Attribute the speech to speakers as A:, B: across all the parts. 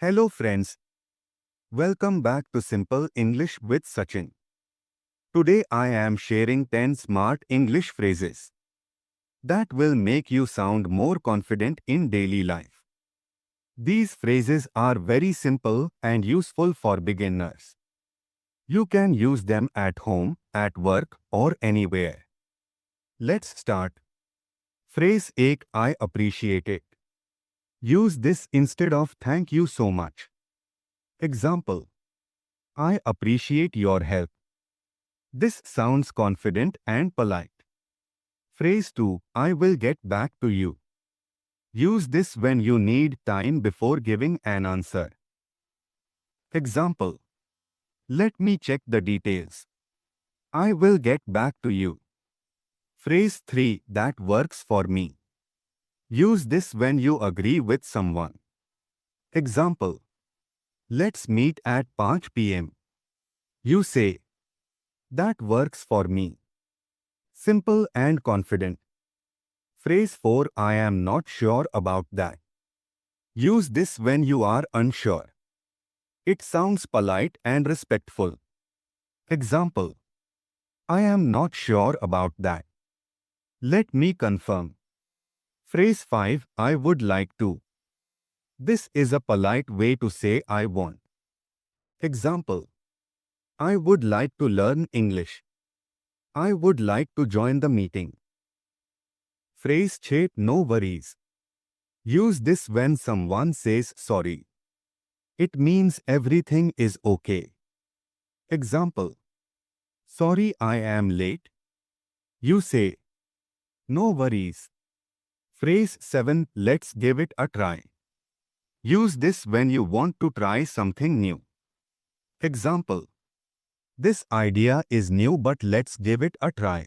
A: Hello friends, welcome back to Simple English with Sachin. Today I am sharing 10 smart English phrases that will make you sound more confident in daily life. These phrases are very simple and useful for beginners. You can use them at home, at work or anywhere. Let's start. Phrase 1 I appreciate it. Use this instead of thank you so much. Example: I appreciate your help. This sounds confident and polite. Phrase 2 I will get back to you. Use this when you need time before giving an answer. Example: let me check the details. I will get back to you. Phrase 3 that works for me. Use this when you agree with someone. Example: let's meet at 5 p.m. You say, that works for me. Simple and confident. Phrase 4 I am not sure about that. Use this when you are unsure. It sounds polite and respectful. Example: I am not sure about that. Let me confirm. Phrase 5 I would like to. This is a polite way to say I want. Example: I would like to learn English. I would like to join the meeting. Phrase 6 no worries. Use this when someone says sorry. It means everything is okay. Example: sorry I am late. You say, no worries. Phrase 7 let's give it a try. Use this when you want to try something new. Example: this idea is new but let's give it a try.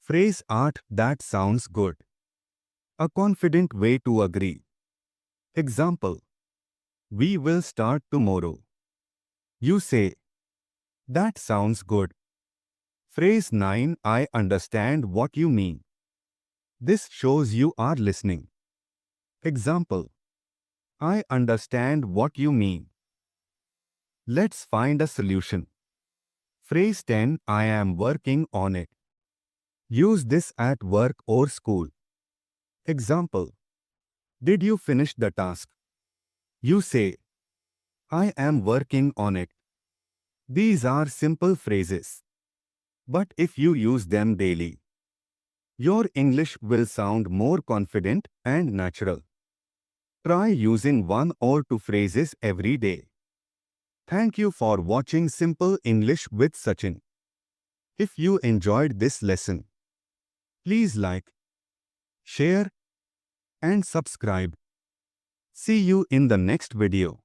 A: Phrase 8 that sounds good. A confident way to agree. Example: we will start tomorrow. You say, that sounds good. Phrase 9 I understand what you mean. This shows you are listening. Example: I understand what you mean. Let's find a solution. Phrase 10 I am working on it. Use this at work or school. Example: did you finish the task? You say, I am working on it. These are simple phrases. But if you use them daily, your English will sound more confident and natural. Try using 1 or 2 phrases every day. Thank you for watching Simple English with Sachin. If you enjoyed this lesson, please like, share, and subscribe. See you in the next video.